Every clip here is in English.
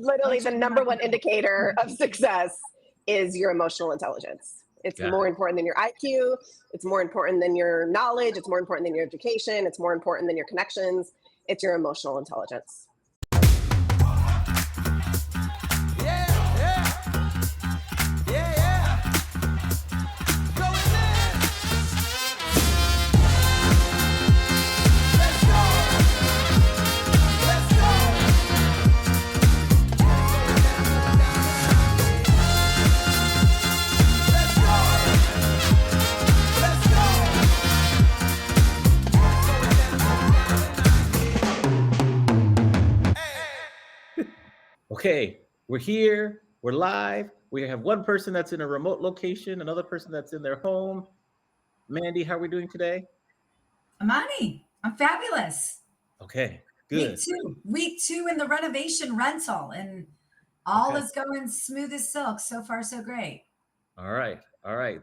literally the number one indicator of success is your emotional intelligence. It's more important than your IQ. It's more important than your knowledge. It's more important than your education. It's more important than your connections. It's your emotional intelligence. Okay, we're here, we're live. We have one person that's in a remote location, another person that's in their home. Mandy, how are we doing today? Amani, I'm fabulous. Okay, good. Week two in the renovation rental, and all is going smooth as silk. So far, so great. All right,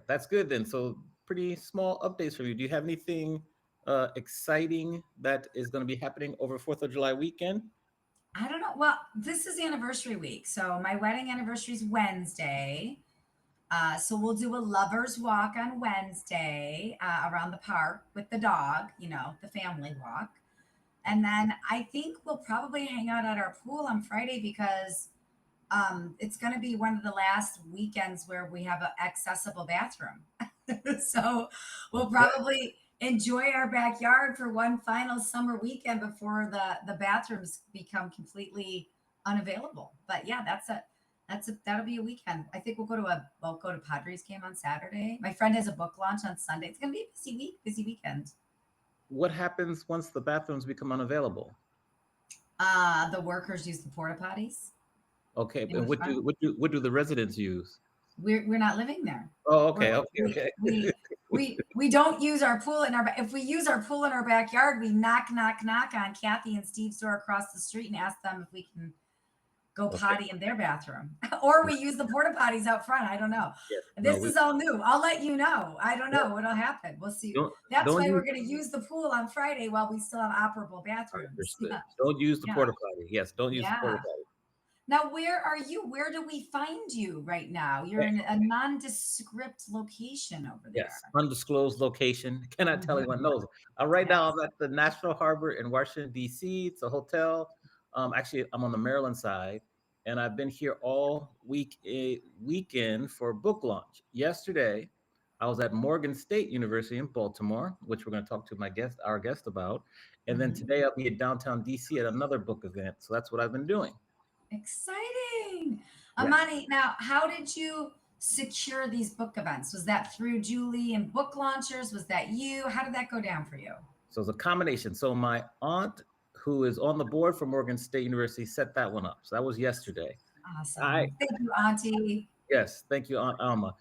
that's good then. So pretty small updates from you. Do you have anything exciting that is going to be happening over 4th of July weekend? I don't know. Well, this is anniversary week. So my wedding anniversary is Wednesday. So we'll do a lover's walk on Wednesday around the park with the dog, the family walk. And then I think we'll probably hang out at our pool on Friday because it's going to be one of the last weekends where we have an accessible bathroom. So we'll probably enjoy our backyard for one final summer weekend before the bathrooms become completely unavailable. But yeah, that'll be a weekend. I think we'll go to Padres game on Saturday. My friend has a book launch on Sunday. It's going to be a busy weekend. What happens once the bathrooms become unavailable? The workers use the porta potties. Okay, and what do the residents use? We're not living there. Oh, okay. We don't use our pool if we use our pool in our backyard, we knock on Kathy and Steve's door across the street and ask them if we can go potty in their bathroom, or we use the porta potties out front. I don't know. This is all new. I'll let you know. I don't know what'll happen. We'll see. That's why we're going to use the pool on Friday while we still have operable bathrooms. Yeah. Don't use the porta potty. Yes, don't use the porta potty. Now, where are you? Where do we find you right now? You're in a nondescript location over there. Yes, undisclosed location. Cannot tell anyone knows. Right now, I'm at the National Harbor in Washington, D.C. It's a hotel. Actually, I'm on the Maryland side, and I've been here all weekend for book launch. Yesterday, I was at Morgan State University in Baltimore, which we're going to talk to our guest about. And then today, I'll be at downtown D.C. at another book event. So that's what I've been doing. Exciting. Amani, now, how did you secure these book events? Was that through Julie and book launchers? Was that you? How did that go down for you? So it's a combination. So my aunt, who is on the board for Morgan State University, set that one up. So that was yesterday. Awesome. Thank you, Auntie. Yes, thank you, Aunt Alma.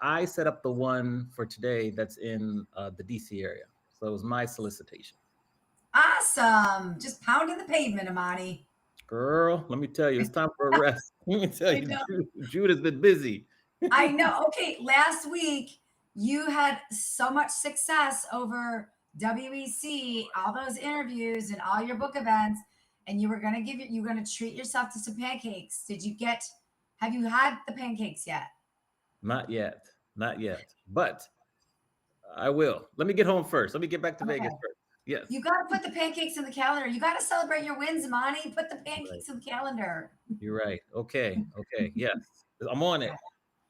I set up the one for today that's in the DC area. So it was my solicitation. Awesome. Just pounding the pavement, Amani. Girl, let me tell you, it's time for a rest. Let me tell you, Jude has been busy. I know. Okay, last week you had so much success over WEC, all those interviews and all your book events, and you were going to treat yourself to some pancakes. Have you had the pancakes yet? Not yet, but I will. Let me get home first. Let me get back to Vegas first. Yes. You got to put the pancakes in the calendar. You got to celebrate your wins, Amani. Put the pancakes in the calendar. You're right. Okay. Yes, I'm on it.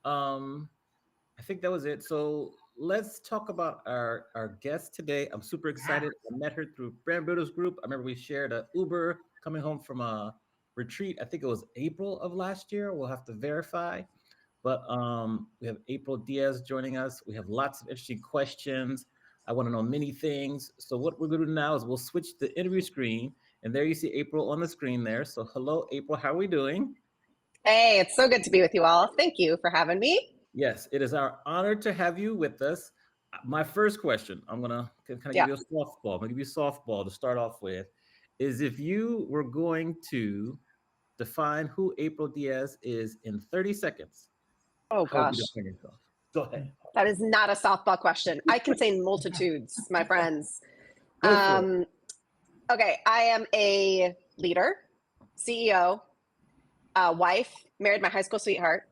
I think that was it. So let's talk about our guest today. I'm super excited. I met her through Brand Builders Group. I remember we shared an Uber coming home from a retreat. I think it was April of last year. We'll have to verify. But we have April Diaz joining us. We have lots of interesting questions. I want to know many things. So what we're going to do now is we'll switch the interview screen. And there you see April on the screen there. So hello, April. How are we doing? Hey, it's so good to be with you all. Thank you for having me. Yes, it is our honor to have you with us. My first question, I'm going to kind of give you a softball. I'm going to give you a softball to start off with, is if you were going to define who April Diaz is in 30 seconds. Oh, gosh. Go ahead. That is not a softball question. I can say multitudes, my friends. Okay, I am a leader, CEO, Wife, married my high school sweetheart.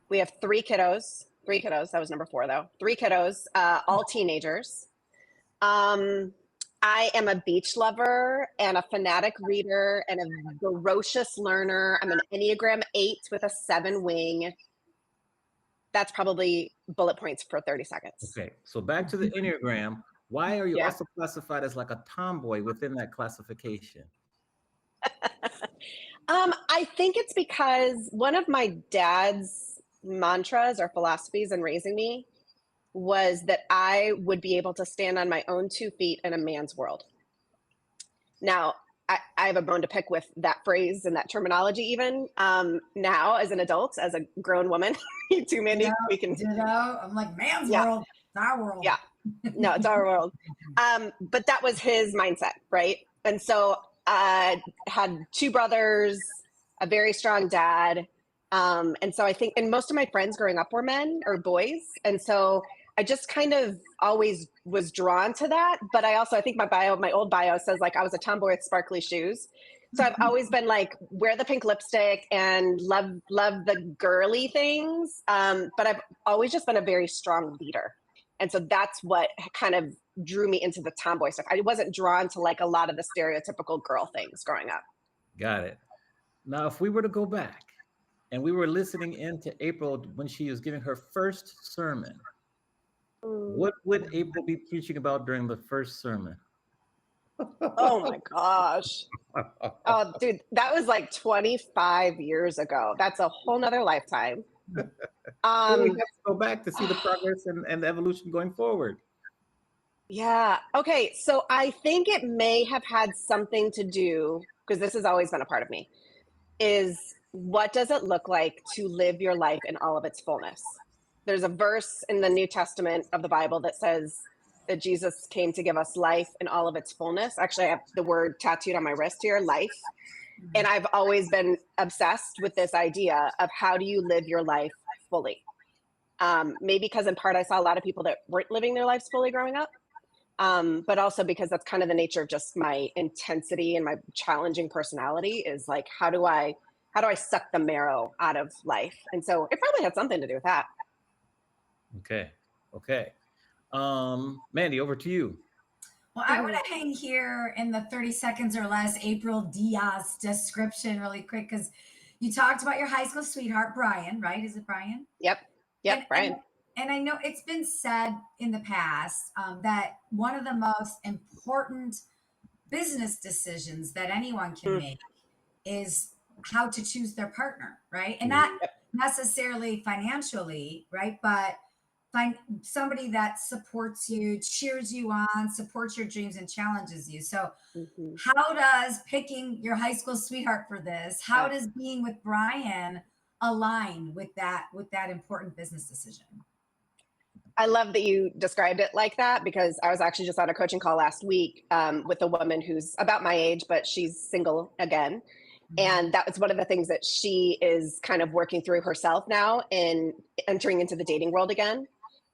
We have three kiddos. That was number 4 though. 3 kiddos, all teenagers. I am a beach lover and a fanatic reader and a ferocious learner. I'm an Enneagram 8 with a 7 wing. That's probably bullet points for 30 seconds. Okay, so back to the Enneagram. Why are you Yeah. also classified as like a tomboy within that classification? I think it's because one of my dad's mantras or philosophies in raising me was that I would be able to stand on my own 2 feet in a man's world. Now, I have a bone to pick with that phrase and that terminology even now as an adult, as a grown woman. You too, Mandy. We can. I'm like, man's world, it's our world. Yeah. No, it's our world. But that was his mindset, right? And so I had 2 brothers, a very strong dad. And so I think, and most of my friends growing up were men or boys. And so I just kind of always was drawn to that. But I think my old bio says like I was a tomboy with sparkly shoes. So I've always been like, wear the pink lipstick and love the girly things. But I've always just been a very strong leader. And so that's what kind of drew me into the tomboy stuff. I wasn't drawn to like a lot of the stereotypical girl things growing up. Got it. Now, if we were to go back and we were listening into April when she was giving her first sermon, what would April be preaching about during the first sermon? Oh my gosh. Oh, dude, that was like 25 years ago. That's a whole nother lifetime. We have to go back to see the progress and the evolution going forward. Yeah. Okay. So I think it may have had something to do, because this has always been a part of me, is what does it look like to live your life in all of its fullness? There's a verse in the New Testament of the Bible that says that Jesus came to give us life in all of its fullness. Actually, I have the word tattooed on my wrist here, life. And I've always been obsessed with this idea of how do you live your life fully? Maybe because in part I saw a lot of people that weren't living their lives fully growing up, but also because that's kind of the nature of just my intensity and my challenging personality is like, how do I suck the marrow out of life? And so it probably had something to do with that. Okay. Mandy, over to you. Well, I want to hang here in the 30 seconds or less April Diaz description really quick, because you talked about your high school sweetheart, Brian, right? Is it Brian? Yep, Brian. And I know it's been said in the past that one of the most important business decisions that anyone can make is how to choose their partner, right? And not necessarily financially, right? But find somebody that supports you, cheers you on, supports your dreams and challenges you. So how does picking your high school sweetheart for this, how does being with Brian align with that important business decision? I love that you described it like that, because I was actually just on a coaching call last week with a woman who's about my age, but she's single again. And that was one of the things that she is kind of working through herself now and entering into the dating world again,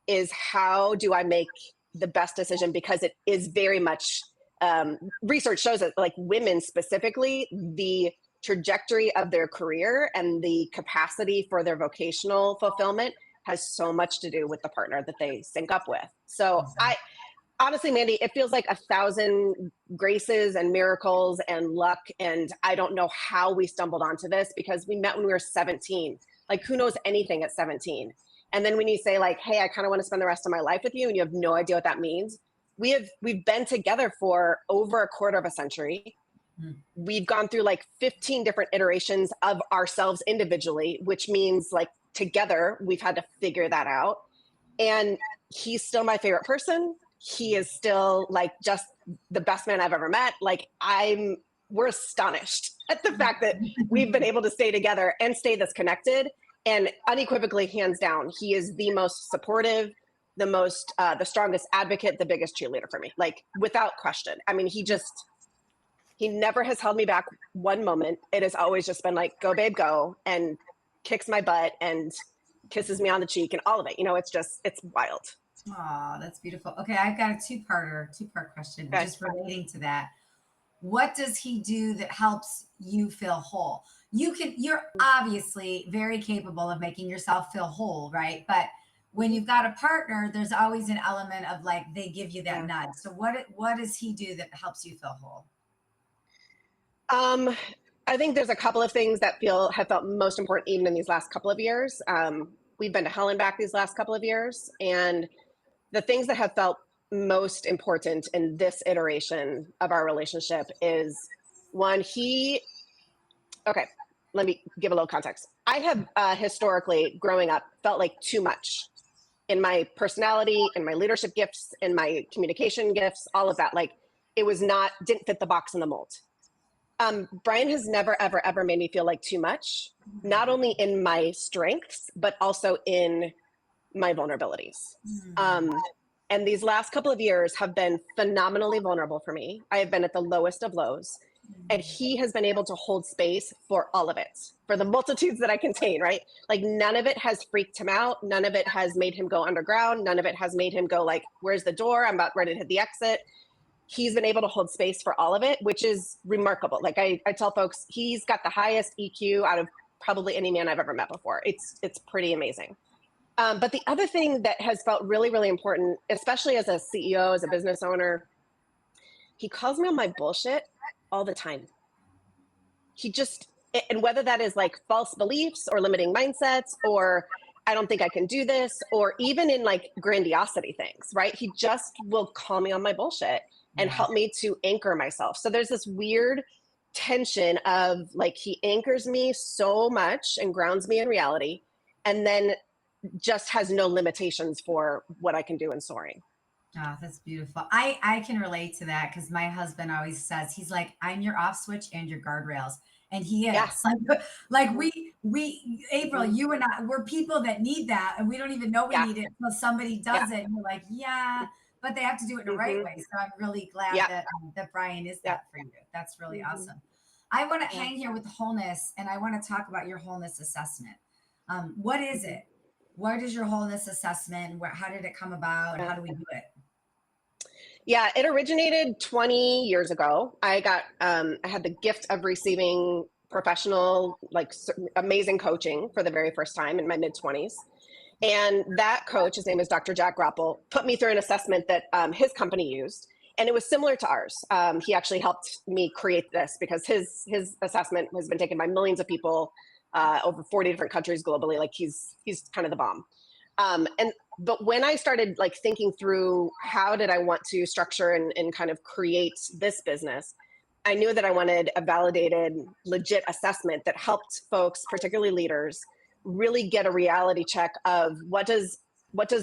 is how do I make the best decision? Because it is very much, research shows that like women specifically, the trajectory of their career and the capacity for their vocational fulfillment has so much to do with the partner that they sync up with. So honestly, Mandy, it feels like 1,000 graces and miracles and luck. And I don't know how we stumbled onto this, because we met when we were 17. Like, who knows anything at 17? And then when you say like, hey, I kind of want to spend the rest of my life with you, and you have no idea what that means. We've been together for over a quarter of a century. We've gone through like 15 different iterations of ourselves individually, which means like together we've had to figure that out. And he's still my favorite person. He is still like just the best man I've ever met. Like we're astonished at the fact that we've been able to stay together and stay this connected. And unequivocally, hands down, he is the most supportive, the strongest advocate, the biggest cheerleader for me, like without question. I mean, he never has held me back one moment. It has always just been like, go babe, go, and kicks my butt and kisses me on the cheek and all of it. You know, it's wild. Oh, that's beautiful. Okay, I've got a two-part question just relating to that. What does he do that helps you feel whole? you're obviously very capable of making yourself feel whole, right? But when you've got a partner, there's always an element of like, they give you that nudge. So what does he do that helps you feel whole? I think there's a couple of things that have felt most important even in these last couple of years. We've been to hell and back these last couple of years, and the things that have felt most important in this iteration of our relationship is one, okay, let me give a little context. I have historically, growing up, felt like too much in my personality, in my leadership gifts, in my communication gifts, all of that. Like it didn't fit the box in the mold. Brian has never, ever, ever made me feel like too much, not only in my strengths, but also in my vulnerabilities. And these last couple of years have been phenomenally vulnerable for me. I have been at the lowest of lows, and he has been able to hold space for all of it, for the multitudes that I contain, right? Like none of it has freaked him out. None of it has made him go underground. None of it has made him go like, where's the door? I'm about ready to hit the exit. He's been able to hold space for all of it, which is remarkable. Like I tell folks, he's got the highest EQ out of probably any man I've ever met before. It's pretty amazing. But the other thing that has felt really, really important, especially as a CEO, as a business owner, he calls me on my bullshit all the time. And whether that is like false beliefs or limiting mindsets, or I don't think I can do this, or even in like grandiosity things, right? He just will call me on my bullshit and help me to anchor myself. So there's this weird tension of like, he anchors me so much and grounds me in reality, and then just has no limitations for what I can do in soaring. Oh, that's beautiful. I can relate to that because my husband always says, he's like, I'm your off switch and your guardrails. And he is. Yeah. Like we April, you and I, we're people that need that, and we don't even know we need it until somebody does it. And you're like, yeah, but they have to do it in the right way. So I'm really glad that Brian is that for you. That's really awesome. I want to hang here with wholeness, and I want to talk about your wholeness assessment. What is it? What is your wholeness assessment? How did it come about? How do we do it? Yeah, it originated 20 years ago. I had the gift of receiving professional, like amazing coaching for the very first time in my mid 20s. And that coach, his name is Dr. Jack Groppel, put me through an assessment that his company used. And it was similar to ours. He actually helped me create this because his assessment has been taken by millions of people over 40 different countries globally. Like he's kind of the bomb. But when I started like thinking through how did I want to structure and kind of create this business, I knew that I wanted a validated, legit assessment that helped folks, particularly leaders, really get a reality check of what does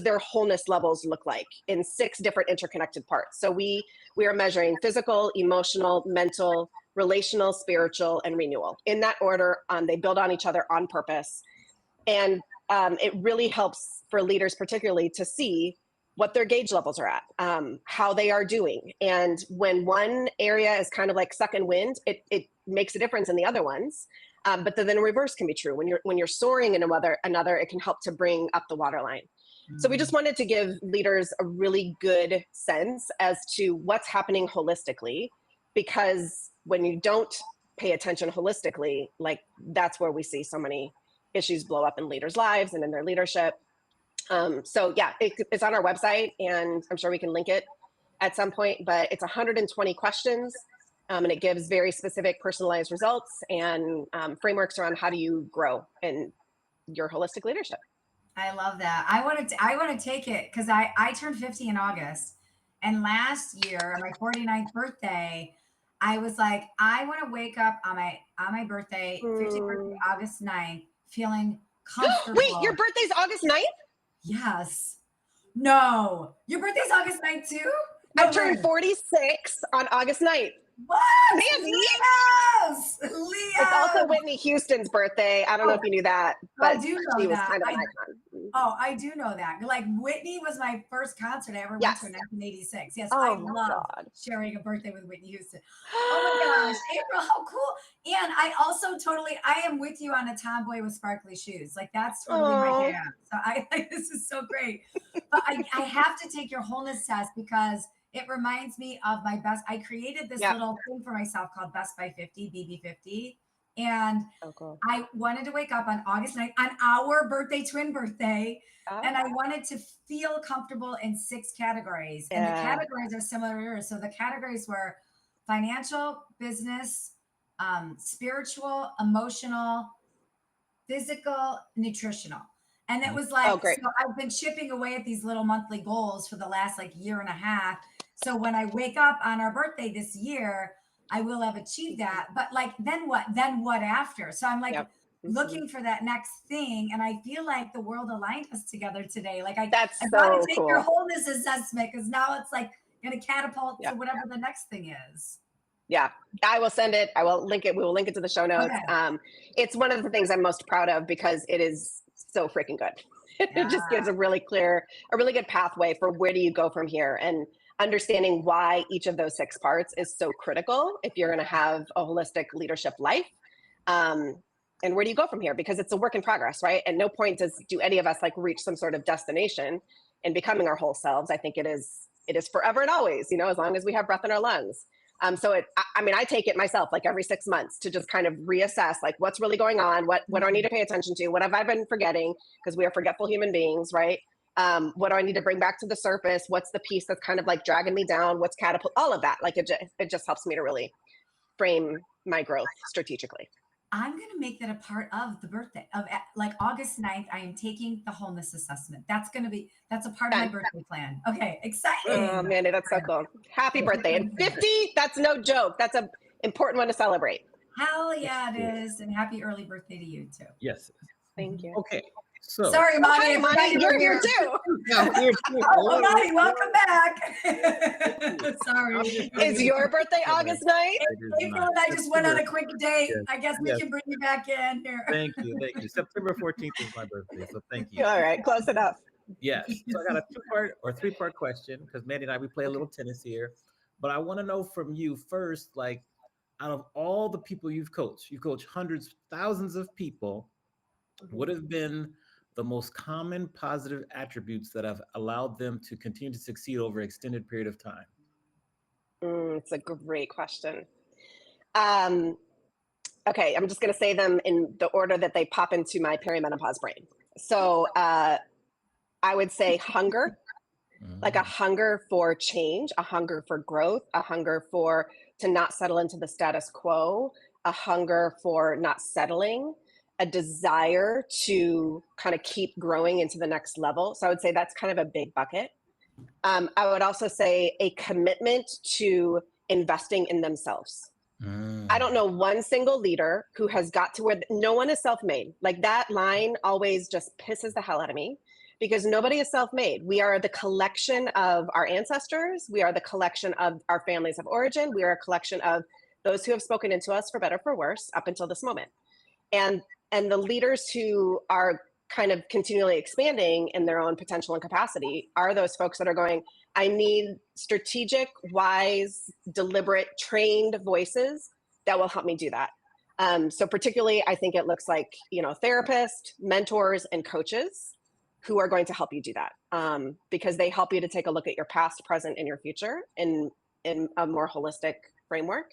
their wholeness levels look like in 6 different interconnected parts. So we are measuring physical, emotional, mental, relational, spiritual, and renewal. In that order, they build on each other on purpose. And it really helps for leaders particularly to see what their gauge levels are at, how they are doing. And when one area is kind of like sucking wind, it makes a difference in the other ones. But then the reverse can be true. When you're soaring in another, it can help to bring up the waterline. So we just wanted to give leaders a really good sense as to what's happening holistically, because when you don't pay attention holistically, like that's where we see so many issues blow up in leaders' lives and in their leadership. So yeah, it's on our website, and I'm sure we can link it at some point, but it's 120 questions, and it gives very specific personalized results and frameworks around how do you grow in your holistic leadership. I love that. I want to take it because I turned 50 in August, and last year, on my 49th birthday, I was like, I want to wake up on my birthday, 50th birthday, August 9th, feeling comfortable. Wait, your birthday's August 9th? Yes. No. Your birthday's August 9th too? No, I turned 46 on August 9th. What? Nancy! Leos! It's also Whitney Houston's birthday. I don't know if you knew that, but she was kind of an icon. Oh, I do know that. Like Whitney was my first concert I ever went to in 1986. Yes, I love sharing a birthday with Whitney Houston. Oh my gosh, April, how cool. And I also I am with you on a tomboy with sparkly shoes. Like that's totally my jam. So this is so great. But I have to take your wholeness test because it reminds me of my best. I created this little thing for myself called Best by 50, BB50. And Oh, cool. I wanted to wake up on August 9th, on our birthday, twin birthday, and I wanted to feel comfortable in 6 categories. And the categories are similar to yours. So the categories were financial, business, spiritual, emotional, physical, nutritional. And it was like, so I've been chipping away at these little monthly goals for the last like year and a half. So when I wake up on our birthday this year, I will have achieved that. But like, then what? Then what after? So I'm like looking for that next thing. And I feel like the world aligned us together today. Like I got to take your wholeness assessment, because now it's like going to catapult to whatever the next thing is. Yeah, I will send it. I will link it. We will link it to the show notes. Okay. It's one of the things I'm most proud of because it is so freaking good. It just gives a really good pathway for where do you go from here, and understanding why each of those 6 parts is so critical if you're going to have a holistic leadership life. And where do you go from here? Because it's a work in progress, right? At no point do any of us like reach some sort of destination in becoming our whole selves. I think it is forever and always, as long as we have breath in our lungs. So I take it myself, like every 6 months, to just kind of reassess, like what's really going on, what do I need to pay attention to, what have I been forgetting, because we are forgetful human beings, right? What do I need to bring back to the surface? What's the piece that's kind of like dragging me down? What's catapult? All of that, like it just helps me to really frame my growth strategically. I'm going to make that a part of the birthday of like August 9th. I am taking the wholeness assessment. That's a part of my birthday plan. Okay. Exciting. Oh, Mandy, that's so cool. Happy birthday. And 50, that's no joke. That's an important one to celebrate. Hell yeah, it is. And happy early birthday to you too. Yes. Thank you. Okay. So sorry, Monty. Hi, Monty, you're here too. Yeah, I'm here too. Oh, Monty, welcome back. Sorry. Is your birthday August 9th? April and I just went on a quick date. Yes. I guess we can bring you back in here. Thank you. September 14th is my birthday, so thank you. All right, close enough. Yes. So I got a 2-part or 3-part question, because Mandy and I, we play a little tennis here. But I want to know from you first, like, out of all the people you've coached hundreds, thousands of people, what have been the most common positive attributes that have allowed them to continue to succeed over an extended period of time? It's a great question. Okay, I'm just going to say them in the order that they pop into my perimenopause brain. So I would say hunger, like a hunger for change, a hunger for growth, a hunger to not settle into the status quo, a hunger for not settling, a desire to kind of keep growing into the next level. So I would say that's kind of a big bucket. I would also say a commitment to investing in themselves. I don't know one single leader who has got to where no one is self-made. Like that line always just pisses the hell out of me, because nobody is self-made. We are the collection of our ancestors. We are the collection of our families of origin. We are a collection of those who have spoken into us for better, for worse, up until this moment. And the leaders who are kind of continually expanding in their own potential and capacity are those folks that are going, I need strategic, wise, deliberate, trained voices that will help me do that. So particularly, I think it looks like, therapists, mentors, and coaches who are going to help you do that, because they help you to take a look at your past, present, and your future in a more holistic framework.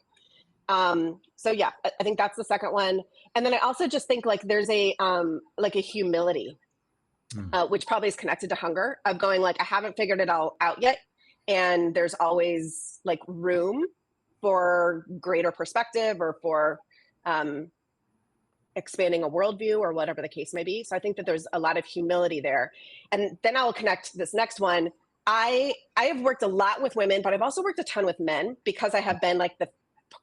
So yeah, I think that's the second one. And then I also just think like there's a humility, which probably is connected to hunger, of going like, I haven't figured it all out yet. And there's always like room for greater perspective or for expanding a worldview or whatever the case may be. So I think that there's a lot of humility there. And then I will connect this next one. I have worked a lot with women, but I've also worked a ton with men, because I have been like the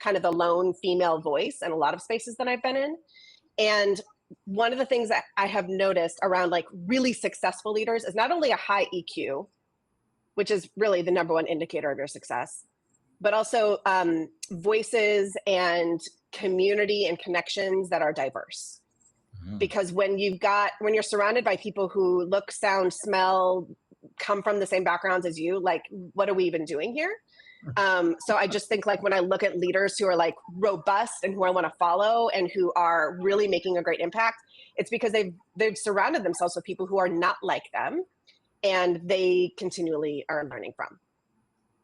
kind of the lone female voice in a lot of spaces that I've been in. And one of the things that I have noticed around like really successful leaders is not only a high EQ, which is really the number one indicator of your success, but also voices and community and connections that are diverse. Because when you're surrounded by people who look, sound, smell, come from the same backgrounds as you, like, what are we even doing here? So I just think like when I look at leaders who are like robust and who I want to follow and who are really making a great impact, it's because they've surrounded themselves with people who are not like them, and they continually are learning from.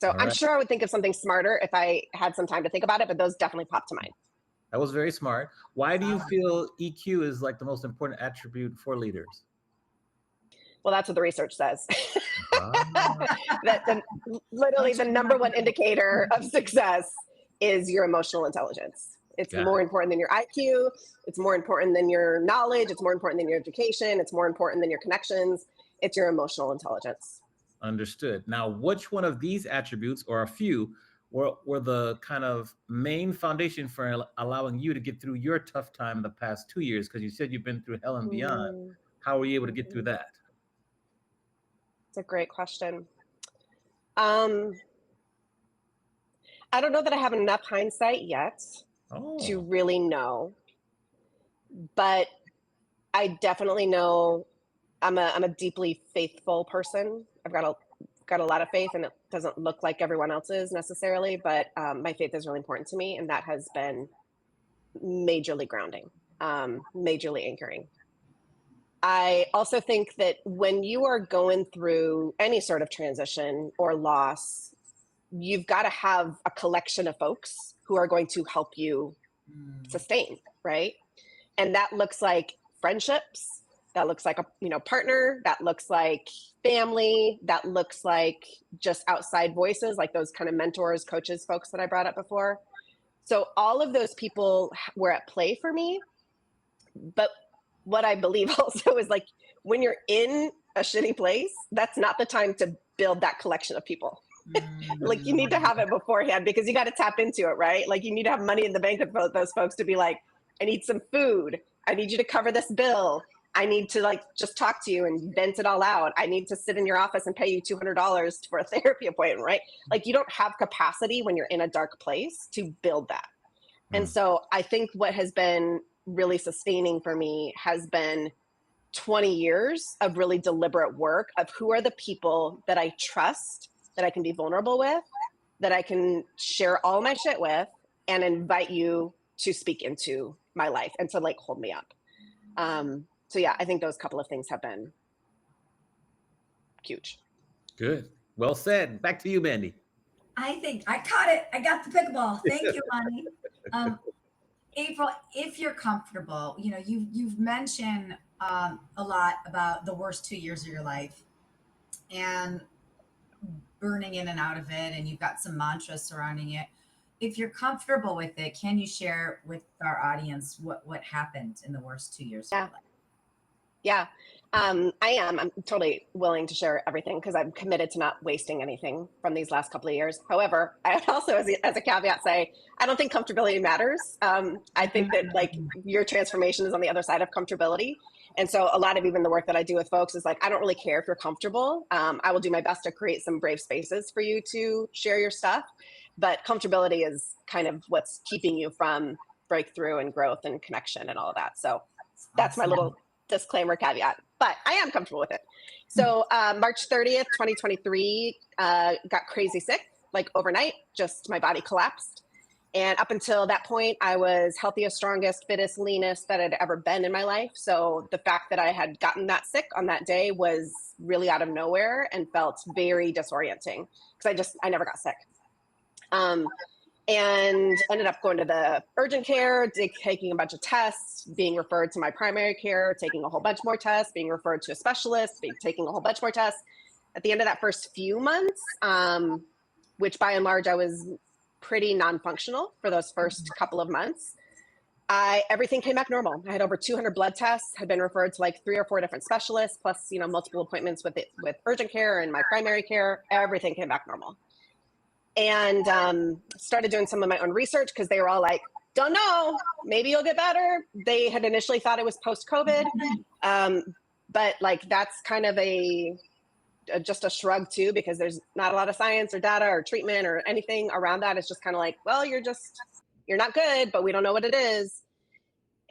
So I'm sure I would think of something smarter if I had some time to think about it, but those definitely pop to mind. That was very smart. Why do you feel EQ is like the most important attribute for leaders? Well, that's what the research says. Ah, Literally the number one indicator of success is your emotional intelligence. It's more important than your IQ. It's more important than your knowledge. It's more important than your education. It's more important than your connections. It's your emotional intelligence. understood. Now, which one of these attributes, or a few, were the kind of main foundation for allowing you to get through your tough time the past 2 years? Because you said you've been through hell and beyond. How were you able to get through that? It's a great question. I don't know that I have enough hindsight yet to really know, but I definitely know I'm a deeply faithful person. I've got a lot of faith, and it doesn't look like everyone else's necessarily, but my faith is really important to me, and that has been majorly grounding, majorly anchoring. I also think that when you are going through any sort of transition or loss, you've got to have a collection of folks who are going to help you sustain, right? And that looks like friendships, that looks like a partner, that looks like family, that looks like just outside voices, like those kind of mentors, coaches, folks that I brought up before. So all of those people were at play for me. But what I believe also is, like, when you're in a shitty place, that's not the time to build that collection of people. Like, you need to have it beforehand, because you got to tap into it, right? Like, you need to have money in the bank with those folks to be like, I need some food. I need you to cover this bill. I need to, like, just talk to you and vent it all out. I need to sit in your office and pay you $200 for a therapy appointment, right? Like, you don't have capacity when you're in a dark place to build that. And so I think what has been really sustaining for me has been 20 years of really deliberate work of who are the people that I trust, that I can be vulnerable with, that I can share all my shit with, and invite you to speak into my life and to, like, hold me up. So yeah, I think those couple of things have been huge. Good. Well said. Back to you, Mandy. I think I caught it. I got the pickleball. Thank you, honey. April, if you're comfortable, you've mentioned a lot about the worst 2 years of your life and burning in and out of it, and you've got some mantras surrounding it. If you're comfortable with it, can you share with our audience what happened in the worst 2 years of your life? Yeah, I am. I'm totally willing to share everything, because I'm committed to not wasting anything from these last couple of years. However, I would also, as a caveat, say I don't think comfortability matters. I think that, like, your transformation is on the other side of comfortability. And so a lot of even the work that I do with folks is like, I don't really care if you're comfortable. I will do my best to create some brave spaces for you to share your stuff. But comfortability is kind of what's keeping you from breakthrough and growth and connection and all of that. So that's my little disclaimer caveat, but I am comfortable with it. So March 30th, 2023, got crazy sick, like overnight, just my body collapsed. And up until that point, I was healthiest, strongest, fittest, leanest that I'd ever been in my life. So the fact that I had gotten that sick on that day was really out of nowhere and felt very disorienting, because I never got sick. And ended up going to the urgent care, taking a bunch of tests, being referred to my primary care, taking a whole bunch more tests, being referred to a specialist, taking a whole bunch more tests. At the end of that first few months, which by and large I was pretty non-functional for those first couple of months, everything came back normal. I had over 200 blood tests, had been referred to like 3 or 4 different specialists, plus multiple appointments with urgent care and my primary care. Everything came back normal. And started doing some of my own research, because they were all like, don't know, maybe you'll get better. They had initially thought it was post-COVID. But like, that's kind of just a shrug too, because there's not a lot of science or data or treatment or anything around that. It's just kind of like, well, you're not good, but we don't know what it is.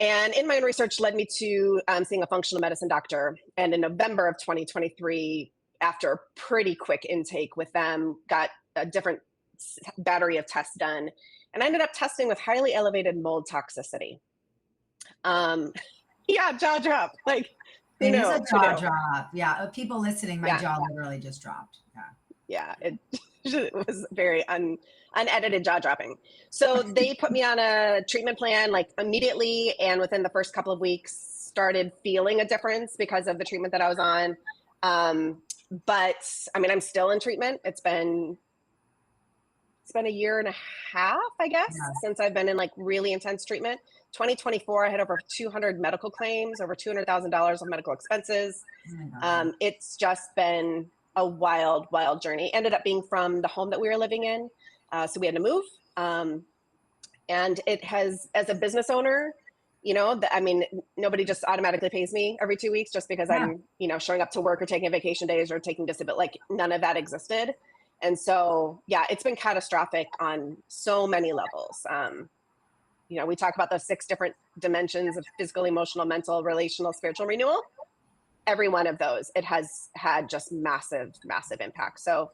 And in my own research led me to seeing a functional medicine doctor. And in November of 2023, after a pretty quick intake with them, got a different battery of tests done, and I ended up testing with highly elevated mold toxicity. Yeah, jaw drop. Like, it is a jaw drop. Yeah, people listening, my jaw literally just dropped. Yeah, It was very unedited, jaw dropping. So they put me on a treatment plan like immediately, and within the first couple of weeks started feeling a difference because of the treatment that I was on. But I mean, I'm still in treatment. It's been a year and a half, I guess, since I've been in like really intense treatment. 2024, I had over 200 medical claims, over $200,000 of medical expenses. It's just been a wild, wild journey. Ended up being from the home that we were living in. So we had to move. And it has, as a business owner, I mean, nobody just automatically pays me every 2 weeks just because I'm, showing up to work or taking vacation days or taking disability, like none of that existed. And so, yeah, it's been catastrophic on so many levels. We talk about those 6 different dimensions of physical, emotional, mental, relational, spiritual renewal. Every one of those, it has had just massive, massive impact. So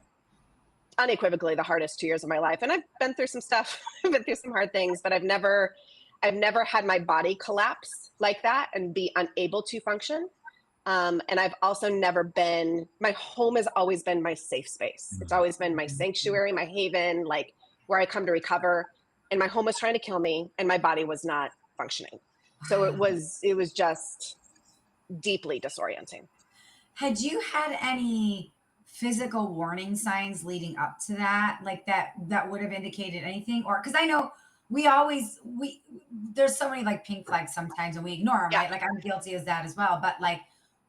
unequivocally the hardest 2 years of my life. And I've been through some stuff, I've been through some hard things, but I've never had my body collapse like that and be unable to function. And I've also never been, my home has always been my safe space. It's always been my sanctuary, my haven, like where I come to recover. And my home was trying to kill me and my body was not functioning. So it was just deeply disorienting. Had you had any physical warning signs leading up to that, like that would have indicated anything? Or because I know there's so many like pink flags sometimes and we ignore them, right? Like I'm guilty as that as well. But like,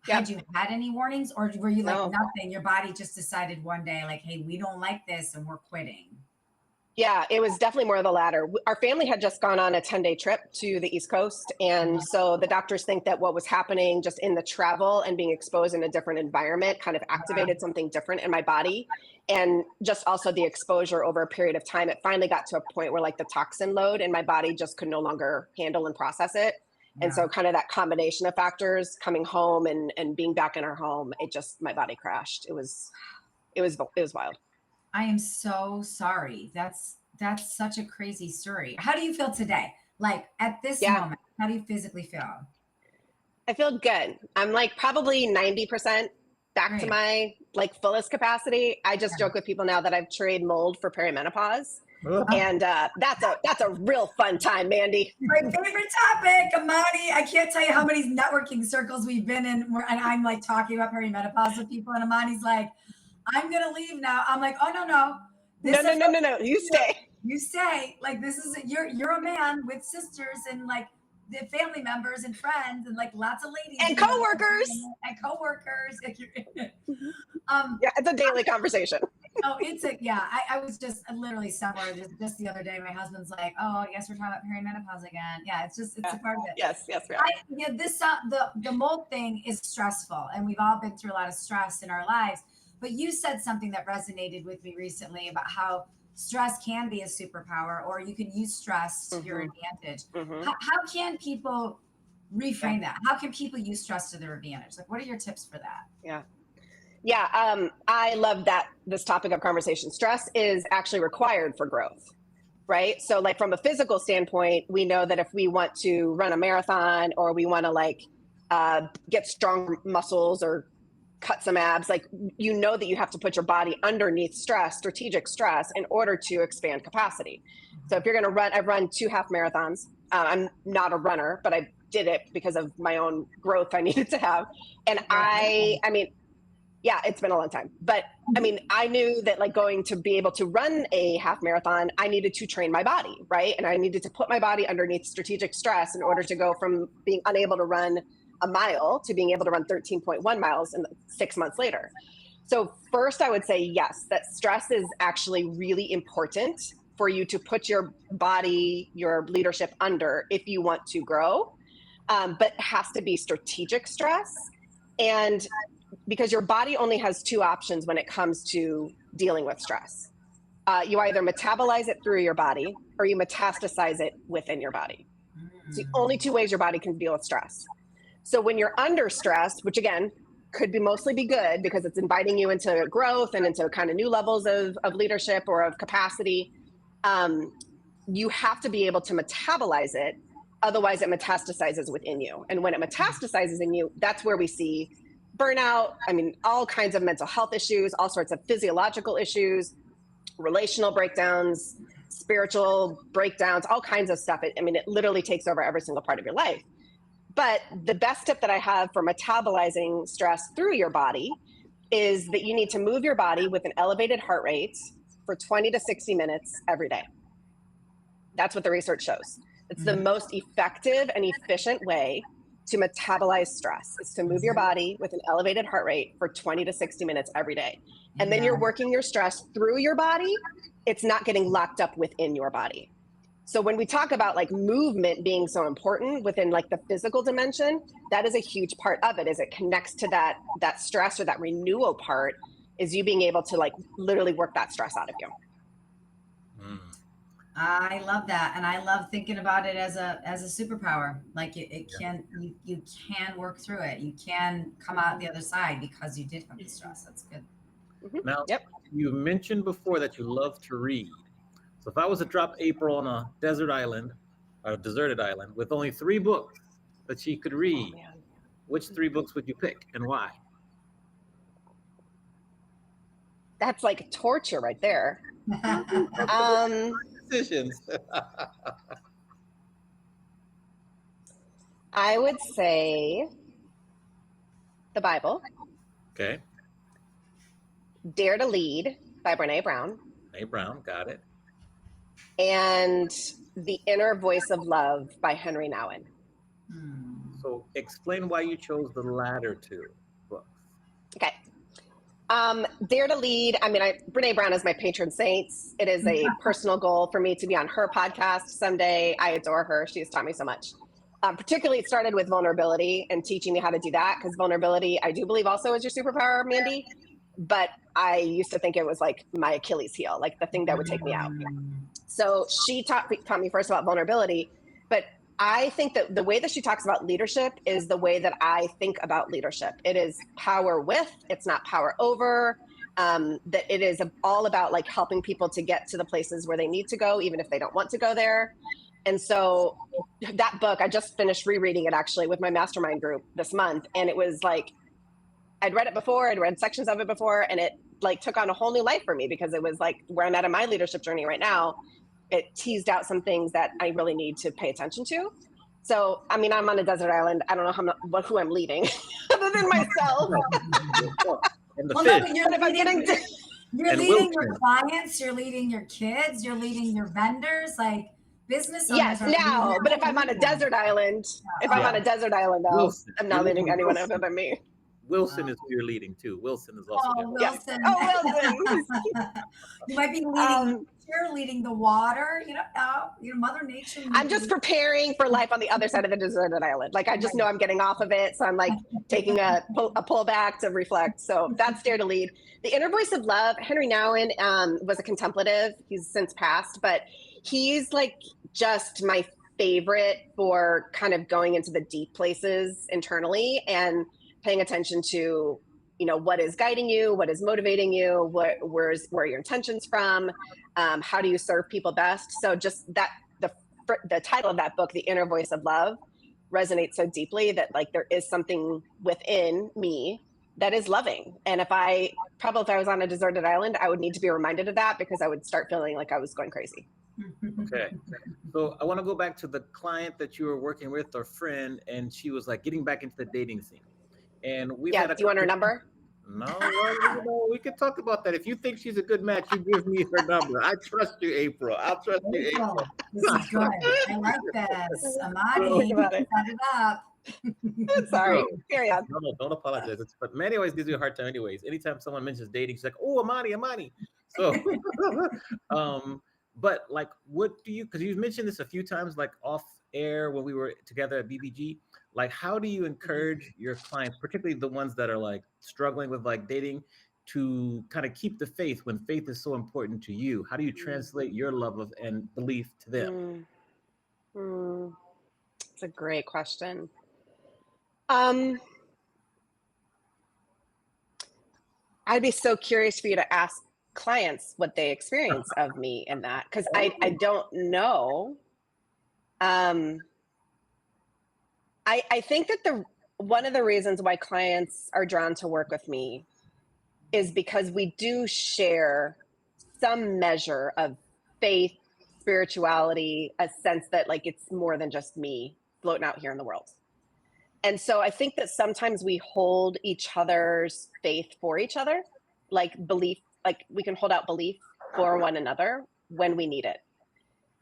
had you had any warnings, or were you like nothing? Your body just decided one day, like, hey, we don't like this and we're quitting. Yeah, it was definitely more of the latter. Our family had just gone on a 10-day trip to the East Coast. And so the doctors think that what was happening just in the travel and being exposed in a different environment kind of activated something different in my body. And just also the exposure over a period of time, it finally got to a point where like the toxin load in my body just could no longer handle and process it. And so kind of that combination of factors, coming home and being back in our home, my body crashed. It was wild. I am so sorry. That's such a crazy story. How do you feel today? Like at this moment, how do you physically feel? I feel good. I'm like probably 90% back to my like fullest capacity. I just joke with people now that I've traded mold for perimenopause. And that's a real fun time, Mandy. My favorite topic, Amani. I can't tell you how many networking circles we've been in and I'm like talking about perimenopause with people and Amani's like, I'm going to leave now. I'm like, oh, no. No. You stay. You stay. Like, this is, you're a man with sisters and like the family members and friends and like lots of ladies. And coworkers. It's a daily conversation. Oh, I was just literally somewhere just the other day. My husband's like, oh, I guess we're talking about perimenopause again. Yeah, it's a part of it. Yes. The mold thing is stressful and we've all been through a lot of stress in our lives. But you said something that resonated with me recently about how stress can be a superpower, or you can use stress to your advantage. How can people reframe that? How can people use stress to their advantage? Like, what are your tips for that? I love this topic of conversation. Stress is actually required for growth, right? So like from a physical standpoint, we know that if we want to run a marathon or we want to like get strong muscles or cut some abs, like, that you have to put your body underneath strategic stress in order to expand capacity. So if you're going to run, I've run 2 half marathons. I'm not a runner, but I did it because of my own growth I needed to have. And I mean, it's been a long time, but I mean, I knew that like going to be able to run a half marathon, I needed to train my body, right? And I needed to put my body underneath strategic stress in order to go from being unable to run a mile to being able to run 13.1 miles in 6 months later. So first I would say, yes, that stress is actually really important for you to put your body, your leadership under if you want to grow, but it has to be strategic stress. And because your body only has 2 options when it comes to dealing with stress. You either metabolize it through your body or you metastasize it within your body. It's the only 2 ways your body can deal with stress. So when you're under stress, which again, could mostly be good because it's inviting you into growth and into kind of new levels of leadership or of capacity, you have to be able to metabolize it. Otherwise it metastasizes within you. And when it metastasizes in you, that's where we see burnout. I mean, all kinds of mental health issues, all sorts of physiological issues. relational breakdowns, spiritual breakdowns, all kinds of stuff. I mean, it literally takes over every single part of your life. But the best tip that I have for metabolizing stress through your body is that you need to move your body with an elevated heart rate for 20 to 60 minutes every day. That's what the research shows. It's the most effective and efficient way to metabolize stress, is to move your body with an elevated heart rate for 20 to 60 minutes every day. And then you're working your stress through your body. It's not getting locked up within your body. So when we talk about like movement being so important within like the physical dimension, that is a huge part of it, is it connects to that stress or that renewal part, is you being able to like literally work that stress out of you. I love that. And I love thinking about it as a superpower. Like you can work through it. You can come out the other side because you did have the stress. That's good. Now, you mentioned before that you love to read. So if I was to drop April on a desert island, or a deserted island, with only 3 books that she could read, which 3 books would you pick and why? That's like torture right there. Decisions. I would say the Bible. Okay. Dare to Lead by Brene Brown. Brene Brown, got it. And The Inner Voice of Love by Henry Nouwen. So explain why you chose the latter 2 books. Okay. Dare to Lead. I mean, Brene Brown is my patron saint. It is a personal goal for me to be on her podcast someday. I adore her. She has taught me so much. Particularly, it started with vulnerability and teaching me how to do that, because vulnerability, I do believe, also is your superpower, Mandy. But I used to think it was like my Achilles heel, like the thing that would take me out. So she taught me first about vulnerability, but I think that the way that she talks about leadership is the way that I think about leadership. It is power with, it's not power over, that it is all about like helping people to get to the places where they need to go, even if they don't want to go there. And so that book, I just finished rereading it actually with my mastermind group this month. And it was like, I'd read it before, I'd read sections of it before, and it like took on a whole new life for me, because it was like where I'm at in my leadership journey right now. It teased out some things that I really need to pay attention to. So, I mean, I'm on a desert island. I don't know who I'm leading other than myself. And the Well, fish. no, you're leading Wilson. your clients, you're leading your kids, you're leading your vendors, like business owners. Yes, now, but if I'm on a desert island, I'm on a desert island, though, Wilson. I'm not leading anyone other than me. Wilson is who you're leading too. Wilson is also there. Wilson. Oh, Wilson. You might be leading leading the water, Mother Nature. I'm just preparing for life on the other side of the deserted island. Like, I just know I'm getting off of it. So I'm like taking a pullback to reflect. So that's Dare to Lead. The Inner Voice of Love, Henry Nouwen was a contemplative. He's since passed, but he's like just my favorite for kind of going into the deep places internally and paying attention to, what is guiding you, what is motivating you, where are your intentions from, how do you serve people best? So just that, the title of that book, The Inner Voice of Love, resonates so deeply that like there is something within me that is loving. And if I was on a deserted island, I would need to be reminded of that, because I would start feeling like I was going crazy. Okay. So I want to go back to the client that you were working with, or friend, and she was like getting back into the dating scene. And we do you want her number? No, we could talk about that. If you think she's a good match, you give me her number. I trust you, April. I'll trust you, April. This is good. I like this. Amani, set it up. Sorry. Carry on. No, don't apologize. But Manny always gives you a hard time anyways. Anytime someone mentions dating, she's like, oh, Amani. So, but like, what do you, because you've mentioned this a few times, like off air when we were together at BBG, like how do you encourage your clients, particularly the ones that are like struggling with like dating, to kind of keep the faith when faith is so important to you? How do you translate your love of and belief to them? It's a great question. I'd be so curious for you to ask clients what they experience of me in that, because I don't know. I think that one of the reasons why clients are drawn to work with me is because we do share some measure of faith, spirituality, a sense that like it's more than just me floating out here in the world. And so I think that sometimes we hold each other's faith for each other, like belief, like we can hold out belief for one another when we need it.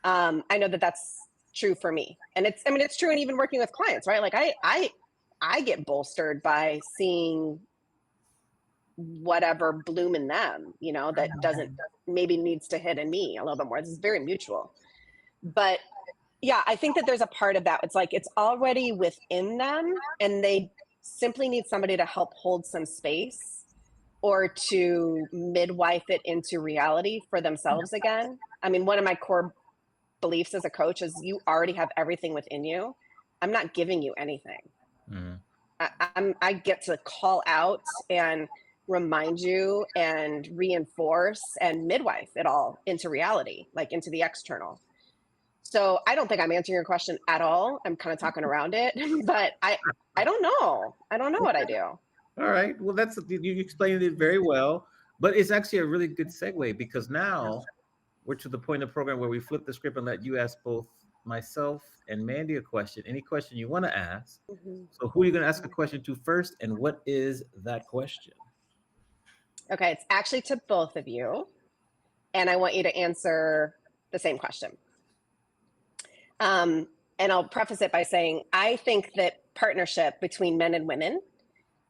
I know that that's true for me, and it's true. And even working with clients, right? Like I get bolstered by seeing whatever bloom in them, that doesn't maybe needs to hit in me a little bit more. This is very mutual. But yeah, I think that there's a part of that. It's like it's already within them and they simply need somebody to help hold some space or to midwife it into reality for themselves again. I mean, one of my core beliefs as a coach is you already have everything within you. I'm not giving you anything. I get to call out and remind you and reinforce and midwife it all into reality, like into the external. So I don't think I'm answering your question at all. I'm kind of talking around it, but I don't know. I don't know what I do. All right. Well, you explained it very well, but it's actually a really good segue because now we're to the point of the program where we flip the script and let you ask both myself and Mandy a question. Any question you want to ask. So who are you going to ask a question to first, and what is that question? Okay, it's actually to both of you, and I want you to answer the same question. And I'll preface it by saying, I think that partnership between men and women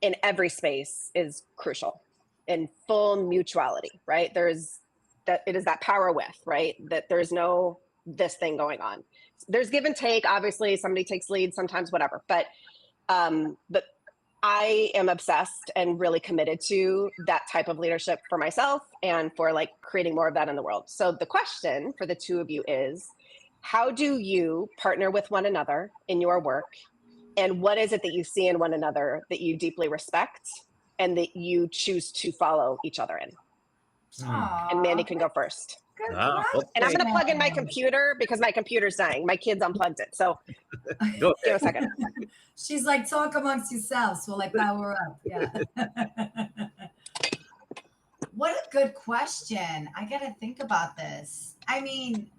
in every space is crucial in full mutuality, right? It is that power with, right? That there's no this thing going on. There's give and take, obviously somebody takes lead sometimes, whatever. But I am obsessed and really committed to that type of leadership for myself and for like creating more of that in the world. So the question for the two of you is, how do you partner with one another in your work? And what is it that you see in one another that you deeply respect and that you choose to follow each other in? And Mandy can go first. Good Okay. And I'm going to plug in my computer because my computer's dying. My kids unplugged it. So give it a second. She's like, talk amongst yourselves. We'll like power up. Yeah. What a good question. I got to think about this. I mean,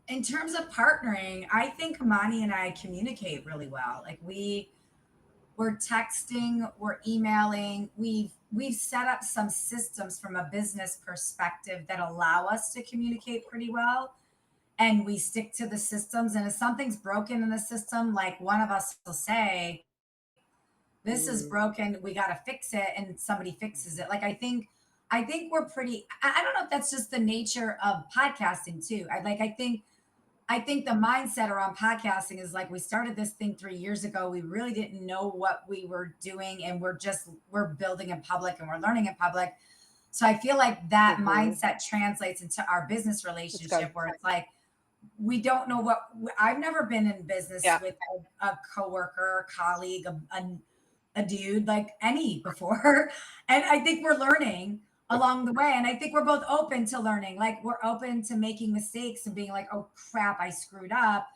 in terms of partnering, I think Amani and I communicate really well. Like we're texting, we're emailing, we've set up some systems from a business perspective that allow us to communicate pretty well. And we stick to the systems. And if something's broken in the system, like one of us will say, this is broken, we got to fix it, and somebody fixes it. Like I think we're pretty, I don't know if that's just the nature of podcasting too. I think the mindset around podcasting is like, we started this thing 3 years ago. We really didn't know what we were doing, and we're building in public and we're learning in public. So I feel like that mindset translates into our business relationship where it's like, we don't know I've never been in business with a coworker, a colleague, a dude like any before. And I think we're learning along the way. And I think we're both open to learning. Like we're open to making mistakes and being like, oh crap, I screwed up.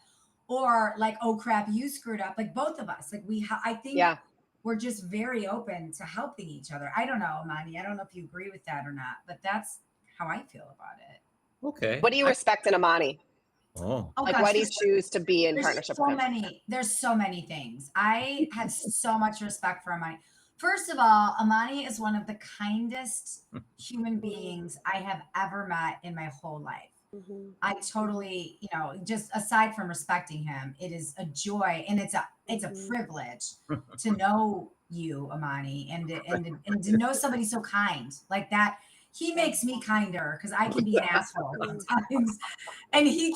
Or like, oh crap, you screwed up. Like both of us, like I think we're just very open to helping each other. I don't know, Amani, I don't know if you agree with that or not, but that's how I feel about it. Okay. What do you respect in Amani? Like, gosh, why do you choose to be in partnership with him? There's so many things. I have so much respect for Amani. First of all, Amani is one of the kindest human beings I have ever met in my whole life. I totally, just aside from respecting him, it is a joy and it's a privilege to know you, Amani, and to know somebody so kind like that. He makes me kinder because I can be an asshole sometimes, and he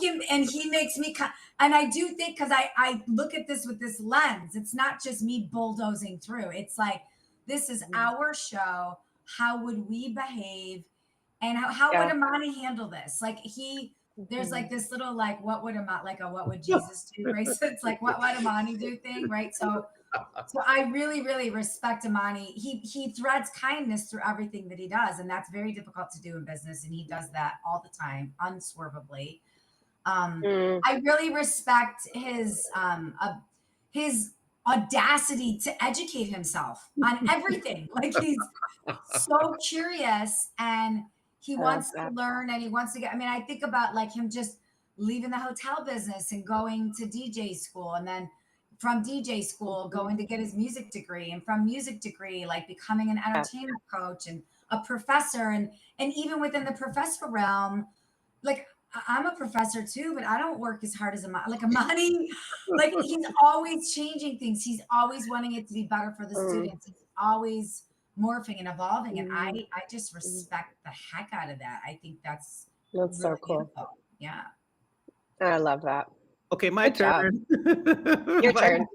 makes me and I do think, because I look at this with this lens, it's not just me bulldozing through. It's like, this is our show. How would we behave? And how would Amani handle this? Like there's like this little, like, what would Jesus do? Right. So it's like, what would Amani do thing? Right. So I really, really respect Amani. He threads kindness through everything that he does. And that's very difficult to do in business. And he does that all the time, unswervably. I really respect his audacity to educate himself on everything. Like he's so curious and he wants to learn and he wants to get, I mean, I think about like him just leaving the hotel business and going to DJ school, and then from DJ school going to get his music degree, and from music degree like becoming an entertainment coach and a professor, and even within the professor realm, like I'm a professor too, but I don't work as hard as Amani. Like he's always changing things. He's always wanting it to be better for the students. He's always morphing and evolving, and I just respect the heck out of that. I think that's really so cool. Beautiful. Yeah, I love that. Okay, my turn. Your turn.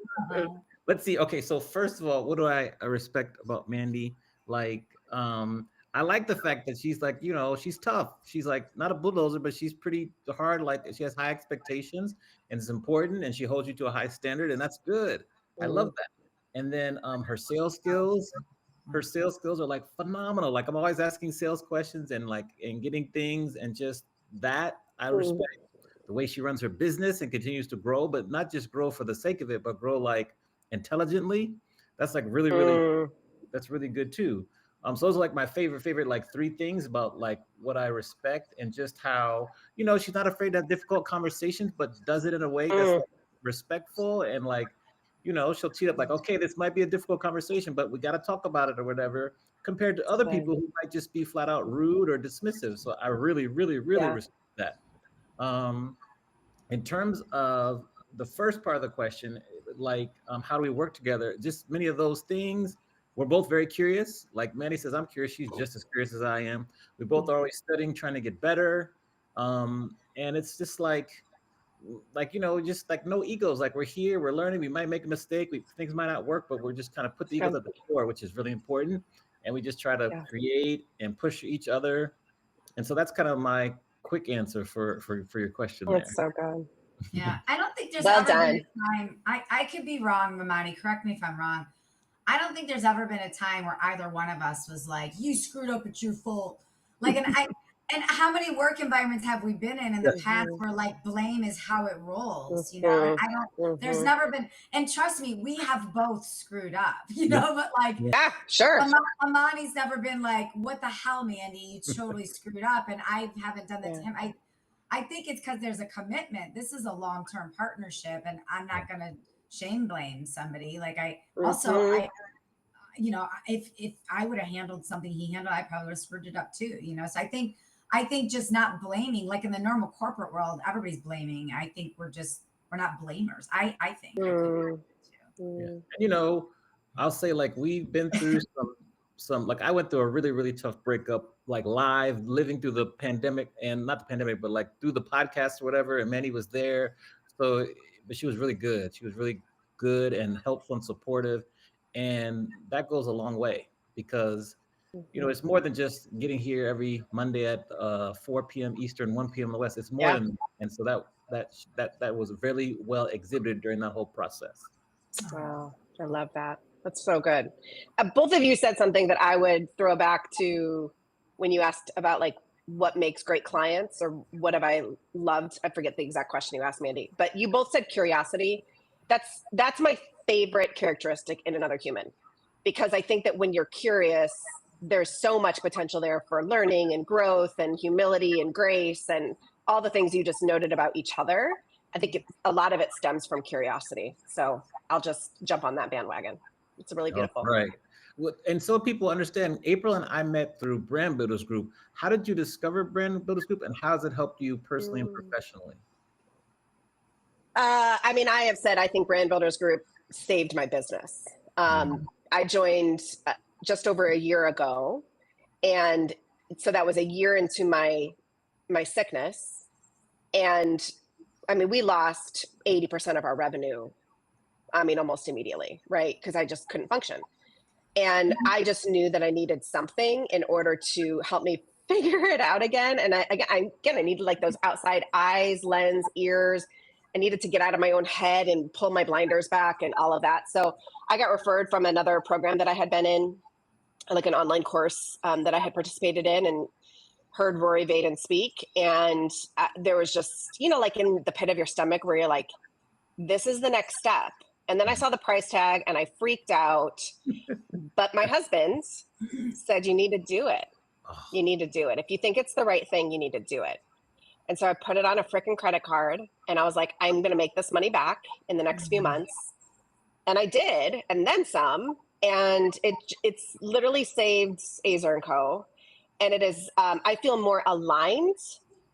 Let's see. Okay, so first of all, what do I respect about Mandy? Like, I like the fact that she's like, you know, she's tough. She's like not a bulldozer, but she's pretty hard. Like she has high expectations, and it's important, and she holds you to a high standard, and that's good. I love that. And then her sales skills are like phenomenal. Like I'm always asking sales questions and getting things, and just that I respect. The way she runs her business and continues to grow, but not just grow for the sake of it, but grow like intelligently. That's like really, that's really good too. So those are like my favorite like three things about like what I respect, and just how, you know, she's not afraid to have difficult conversations, but does it in a way that's like respectful, and like, you know, she'll tee up like, okay, this might be a difficult conversation, but we got to talk about it or whatever, compared to other people who might just be flat out rude or dismissive. So I really respect that. In terms of the first part of the question, like how do we work together? Just many of those things. We're both very curious. Like Mandy says, I'm curious. She's just as curious as I am. We both are always studying, trying to get better. And it's just like, you know, just like no egos. Like we're here, we're learning. We might make a mistake. Things might not work, but we're just kind of put the egos at the door, which is really important. And we just try to create and push each other. And so that's kind of my quick answer for your question. That's so good. Yeah, I don't think there's ever been a time. I could be wrong, Mamani. Correct me if I'm wrong. I don't think there's ever been a time where either one of us was like, "You screwed up, it's your fault." Like, and how many work environments have we been in the past where like blame is how it rolls? You know, I don't. There's never been, and trust me, we have both screwed up. You know, but like, sure. Amani's never been like, "What the hell, Mandy? You totally screwed up," and I haven't done that to him. I think it's because there's a commitment. This is a long-term partnership, and I'm not going to shame blame somebody. Like I you know, if I would have handled something he handled, I probably would have screwed it up too. You know, so I think just not blaming, like in the normal corporate world, everybody's blaming. I think we're not blamers. I think. And, you know, I'll say like we've been through some like I went through a really tough breakup, like live, living through the pandemic, and not the pandemic, but like through the podcast or whatever. And Manny was there. So, but she was really good. She was really good and helpful and supportive. And that goes a long way, because, you know, it's more than just getting here every Monday at 4 p.m. Eastern, 1 p.m. in the West. It's more than, and so that was really well exhibited during that whole process. Wow, I love that. That's so good. Both of you said something that I would throw back to when you asked about like what makes great clients, or what have I loved. I forget the exact question you asked, Mandy, but you both said curiosity. That's my favorite characteristic in another human, because I think that when you're curious, there's so much potential there for learning and growth and humility and grace and all the things you just noted about each other. I think a lot of it stems from curiosity. So I'll just jump on that bandwagon. It's really beautiful. Right. And so people understand, April and I met through Brand Builders Group. How did you discover Brand Builders Group, and how has it helped you personally and professionally? I mean, I have said, I think Brand Builders Group saved my business. I joined just over a year ago. And so that was a year into my sickness. And I mean, we lost 80% of our revenue. I mean, almost immediately, right? Because I just couldn't function. And I just knew that I needed something in order to help me figure it out again. And I needed like those outside eyes, lens, ears. I needed to get out of my own head and pull my blinders back and all of that. So I got referred from another program that I had been in, like an online course that I had participated in, and heard Rory Vaden speak. And there was just, you know, like in the pit of your stomach where you're like, this is the next step. And then I saw the price tag and I freaked out. But my husband said, you need to do it. You need to do it. If you think it's the right thing, you need to do it. And so I put it on a freaking credit card and I was like, I'm going to make this money back in the next few months. And I did, and then some. And it's literally saved Azer & Co. And it is, I feel more aligned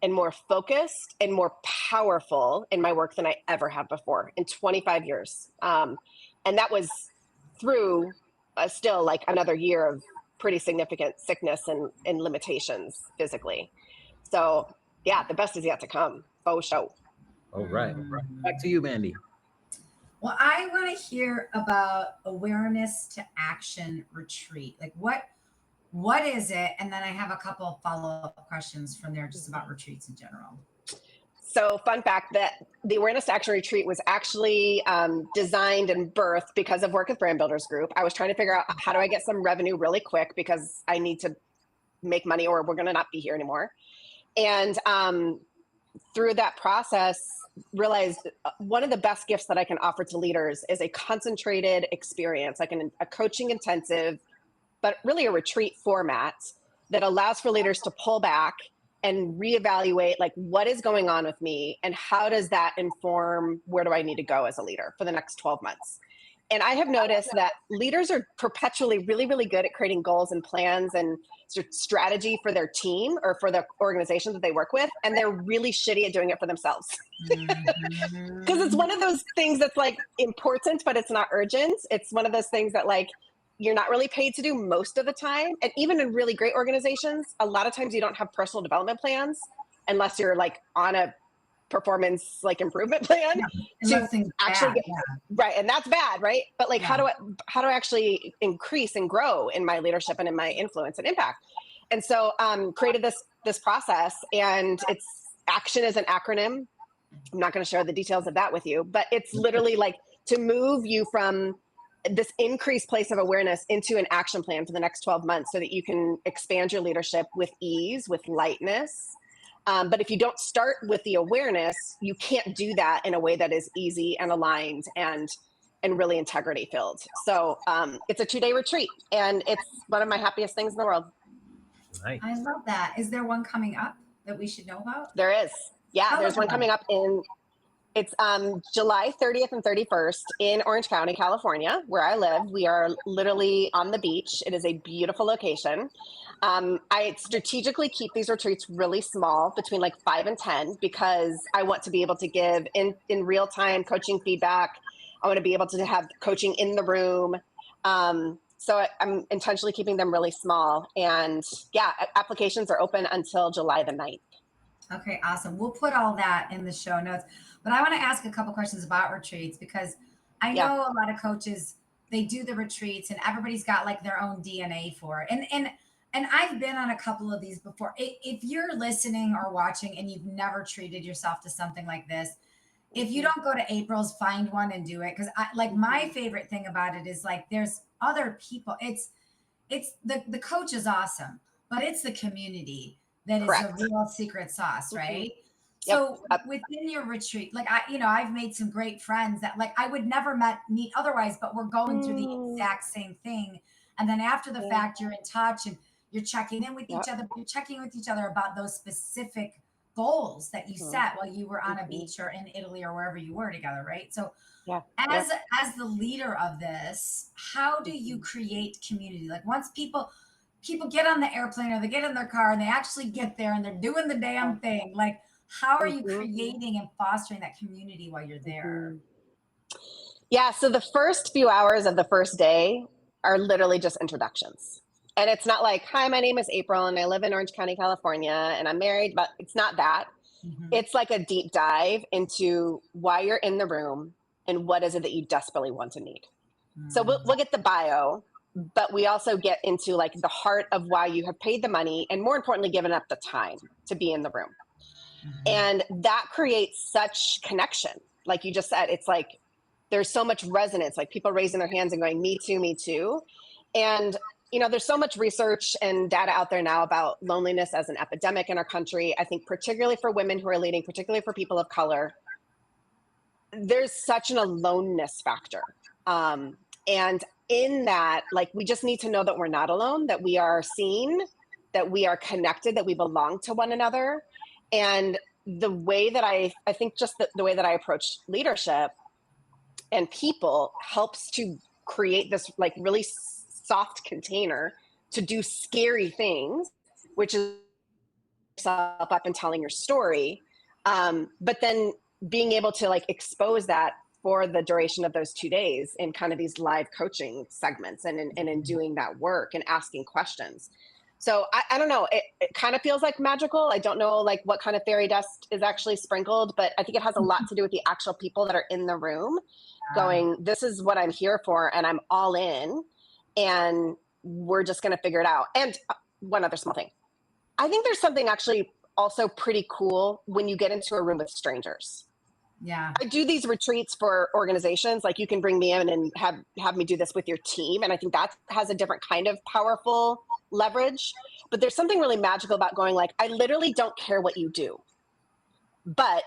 and more focused and more powerful in my work than I ever have before in 25 years. And that was through still like another year of pretty significant sickness and limitations physically. So yeah, the best is yet to come. Oh, show. All right. Back to you, Mandy. Well, I want to hear about awareness to action retreat. Like what is it? And then I have a couple of follow-up questions from there just about retreats in general. So fun fact that the Awareness to Action Retreat was actually designed and birthed because of work with Brand Builders Group. I was trying to figure out how do I get some revenue really quick because I need to make money or we're going to not be here anymore. And through that process, realized one of the best gifts that I can offer to leaders is a concentrated experience, like a coaching intensive, but really a retreat format that allows for leaders to pull back and reevaluate like what is going on with me and how does that inform where do I need to go as a leader for the next 12 months. And I have noticed that leaders are perpetually really, really good at creating goals and plans and strategy for their team or for the organizations that they work with. And they're really shitty at doing it for themselves. Because it's one of those things that's like important, but it's not urgent. It's one of those things that like, you're not really paid to do most of the time. And even in really great organizations, a lot of times you don't have personal development plans unless you're like on a performance like improvement plan to actually get right. And that's bad, right? But like, how do I actually increase and grow in my leadership and in my influence and impact? And so created this process, and it's action is an acronym. I'm not going to share the details of that with you, but it's literally like to move you from this increased place of awareness into an action plan for the next 12 months so that you can expand your leadership with ease, with lightness. But if you don't start with the awareness, you can't do that in a way that is easy and aligned and really integrity filled. So it's a 2-day retreat, and it's one of my happiest things in the world. Nice. I love that. Is there one coming up that we should know about? There is. Yeah, there's one coming up it's July 30th and 31st in Orange County, California, where I live. We are literally on the beach. It is a beautiful location. I strategically keep these retreats really small, between like 5 and 10, because I want to be able to give in real time coaching feedback. I want to be able to have coaching in the room. So I'm intentionally keeping them really small. And yeah, applications are open until July the 9th. Okay, awesome. We'll put all that in the show notes. But I want to ask a couple questions about retreats, because I know a lot of coaches, they do the retreats and everybody's got like their own DNA for it. And I've been on a couple of these before. If you're listening or watching and you've never treated yourself to something like this, if you don't go to April's, find one and do it. Because my favorite thing about it is like there's other people. It's the coach is awesome, but it's the community that is Correct. the real secret sauce, right? Yep. So within your retreat, like I've made some great friends that like I would never meet otherwise, but we're going through the exact same thing. And then after the fact, you're in touch and you're checking in with each other. You're checking with each other about those specific goals that you set while you were on a beach or in Italy or wherever you were together, right? So as the leader of this, how do you create community? Like once people get on the airplane or they get in their car and they actually get there and they're doing the damn thing, like how are you creating and fostering that community while you're there? Yeah, so the first few hours of the first day are literally just introductions. And it's not like, hi, my name is April and I live in Orange County, California, and I'm married, but it's not that. It's like a deep dive into why you're in the room and what is it that you desperately want and need. So we'll get the bio, but we also get into like the heart of why you have paid the money and more importantly, given up the time to be in the room. And that creates such connection. Like you just said, it's like, there's so much resonance, like people raising their hands and going, me too, me too. And, you know, there's so much research and data out there now about loneliness as an epidemic in our country. I think particularly for women who are leading, particularly for people of color, there's such an aloneness factor. And in that, like, we just need to know that we're not alone, that we are seen, that we are connected, that we belong to one another. And the way that I think just the way that I approach leadership and people helps to create this like really soft container to do scary things, which is yourself up and telling your story. But then being able to like expose that for the duration of those 2 days in kind of these live coaching segments and in doing that work and asking questions. So I don't know, it kind of feels like magical. I don't know like what kind of fairy dust is actually sprinkled, but I think it has a lot to do with the actual people that are in the room going, this is what I'm here for and I'm all in and we're just going to figure it out. And one other small thing. I think there's something actually also pretty cool when you get into a room with strangers. Yeah. I do these retreats for organizations. Like you can bring me in and have me do this with your team. And I think that has a different kind of powerful leverage. But there's something really magical about going like, I literally don't care what you do, but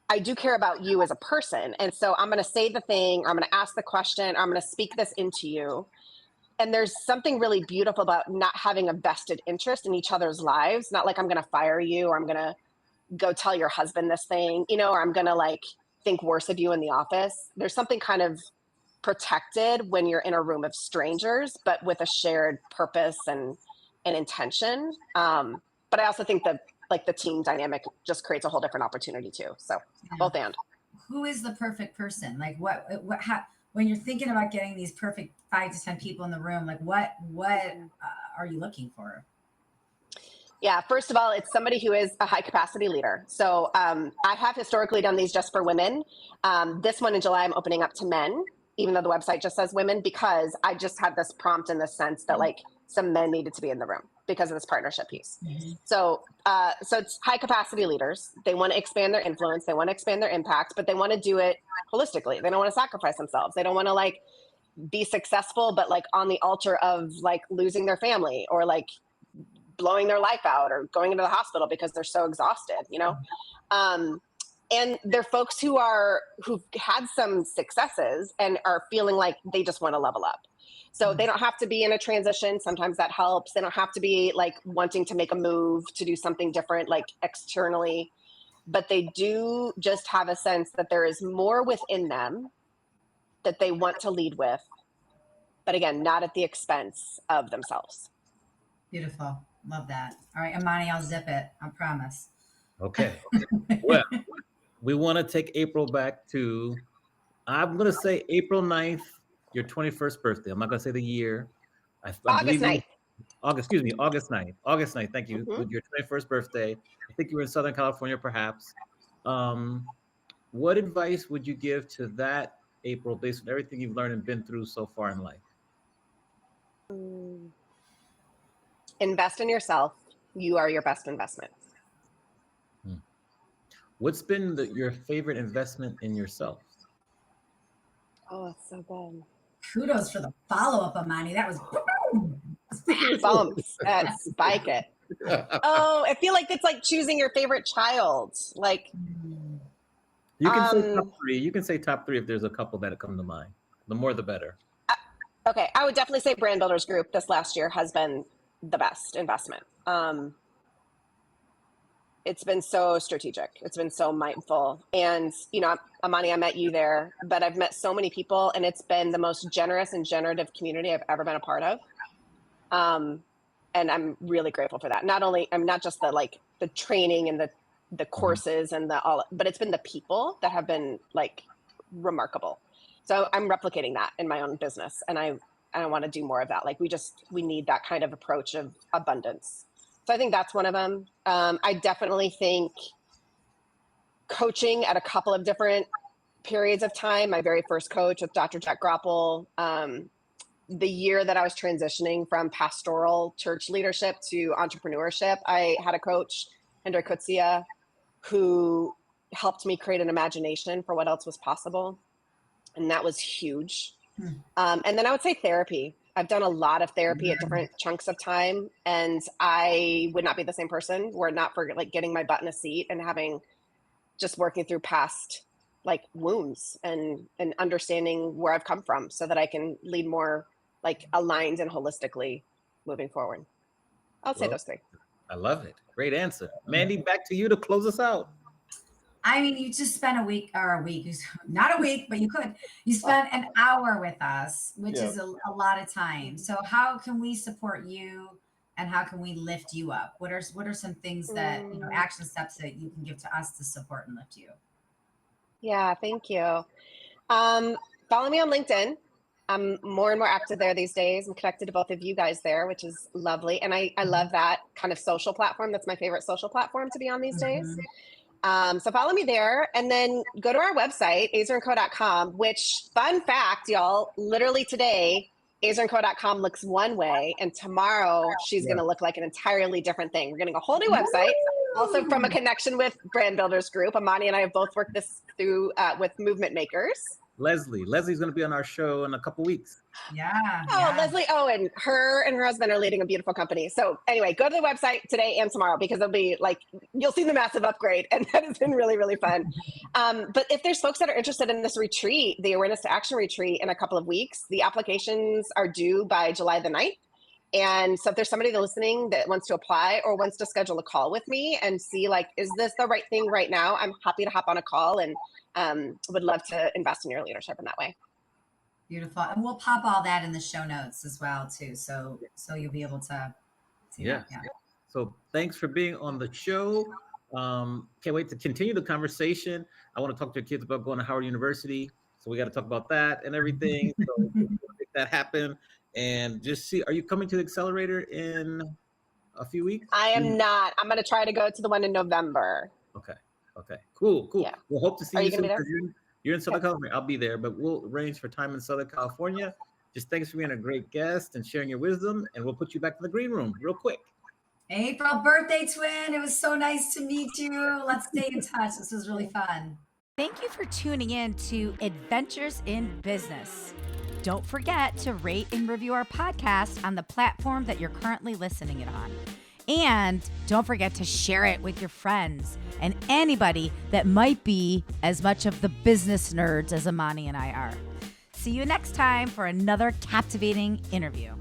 I do care about you as a person. And so I'm going to say the thing, or I'm going to ask the question, or I'm going to speak this into you. And there's something really beautiful about not having a vested interest in each other's lives. Not like I'm going to fire you, or I'm going to go tell your husband this thing, you know, or I'm going to like think worse of you in the office. There's something kind of protected when you're in a room of strangers, but with a shared purpose and intention. But I also think that like the team dynamic just creates a whole different opportunity too. So both and. Who is the perfect person? Like how, when you're thinking about getting these perfect 5 to 10 people in the room, like what are you looking for? Yeah, first of all, it's somebody who is a high capacity leader. So I have historically done these just for women. This one in July, I'm opening up to men, even though the website just says women, because I just had this prompt in the sense that like some men needed to be in the room because of this partnership piece. Mm-hmm. So it's high capacity leaders. They want to expand their influence. They want to expand their impact, but they want to do it holistically. They don't want to sacrifice themselves. They don't want to like be successful, but like on the altar of like losing their family or like blowing their life out or going into the hospital because they're so exhausted, you know? And they're folks who've had some successes and are feeling like they just want to level up. So they don't have to be in a transition. Sometimes that helps. They don't have to be like wanting to make a move to do something different, like externally, but they do just have a sense that there is more within them that they want to lead with, but again, not at the expense of themselves. Beautiful. Love that. All right, Amani, I'll zip it. I promise. Okay. Well, we want to take April back to, I'm going to say April 9th, your 21st birthday. I'm not going to say the year. August 9th. August 9th. August 9th. Thank you. Mm-hmm. With your 21st birthday. I think you were in Southern California, perhaps. What advice would you give to that April based on everything you've learned and been through so far in life? Invest in yourself. You are your best investment. What's been your favorite investment in yourself? Oh, it's so good. Kudos for the follow-up, Amani. That was bumps. Spike it. Oh, I feel like it's like choosing your favorite child. Like you can say top 3. You can say top 3 if there's a couple that come to mind. The more, the better. Okay, I would definitely say Brand Builders Group this last year has been the best investment. It's been so strategic. It's been so mindful. And, you know, Amani, I met you there, but I've met so many people and it's been the most generous and generative community I've ever been a part of. And I'm really grateful for that. I'm not just the training and the courses and but it's been the people that have been like remarkable. So I'm replicating that in my own business. And I want to do more of that. Like we need that kind of approach of abundance. So I think that's one of them. I definitely think coaching at a couple of different periods of time. My very first coach with Dr. Jack Grapple, the year that I was transitioning from pastoral church leadership to entrepreneurship, I had a coach, Hendrik Kutsia, who helped me create an imagination for what else was possible. And that was huge. And then I would say therapy. I've done a lot of therapy at different chunks of time, and I would not be the same person were it not for like getting my butt in a seat and having just working through past like wounds and understanding where I've come from so that I can lead more like aligned and holistically moving forward. I'll say those 3. I love it. Great answer. Mandy, back to you to close us out. I mean, you just spent not a week, but you spent an hour with us, which is a lot of time. So how can we support you and how can we lift you up? What are some things that, action steps that you can give to us to support and lift you? Yeah, thank you. Follow me on LinkedIn. I'm more and more active there these days. I'm connected to both of you guys there, which is lovely. And I love that kind of social platform. That's my favorite social platform to be on these days. So follow me there and then go to our website, azerandco.com, which fun fact, y'all, literally today, azerandco.com looks one way and tomorrow she's going to look like an entirely different thing. We're getting a whole new website, also from a connection with Brand Builders Group. Amani and I have both worked this through with Movement Makers. Leslie's going to be on our show in a couple weeks. Yeah. Leslie Owen, her and her husband are leading a beautiful company. So anyway, go to the website today and tomorrow because it'll be like, you'll see the massive upgrade and that has been really, really fun. But if there's folks that are interested in this retreat, the Awareness to Action retreat in a couple of weeks, the applications are due by July the 9th. And so if there's somebody listening that wants to apply or wants to schedule a call with me and see like, is this the right thing right now? I'm happy to hop on a call and would love to invest in your leadership in that way. Beautiful. And we'll pop all that in the show notes as well too. So you'll be able to see that. Yeah. So thanks for being on the show. Can't wait to continue the conversation. I want to talk to your kids about going to Howard University. So we got to talk about that and everything. So make that happen. And just see, are you coming to the accelerator in a few weeks? I am not. I'm going to try to go to the one in November. Okay. Cool. Yeah. We'll hope to see you soon. You're in Southern Okay. California. I'll be there, but we'll arrange for time in Southern California. Just thanks for being a great guest and sharing your wisdom. And we'll put you back in the green room real quick. April, birthday twin. It was so nice to meet you. Let's stay in touch. This was really fun. Thank you for tuning in to Adventures in Business. Don't forget to rate and review our podcast on the platform that you're currently listening it on. And don't forget to share it with your friends and anybody that might be as much of the business nerds as Amani and I are. See you next time for another captivating interview.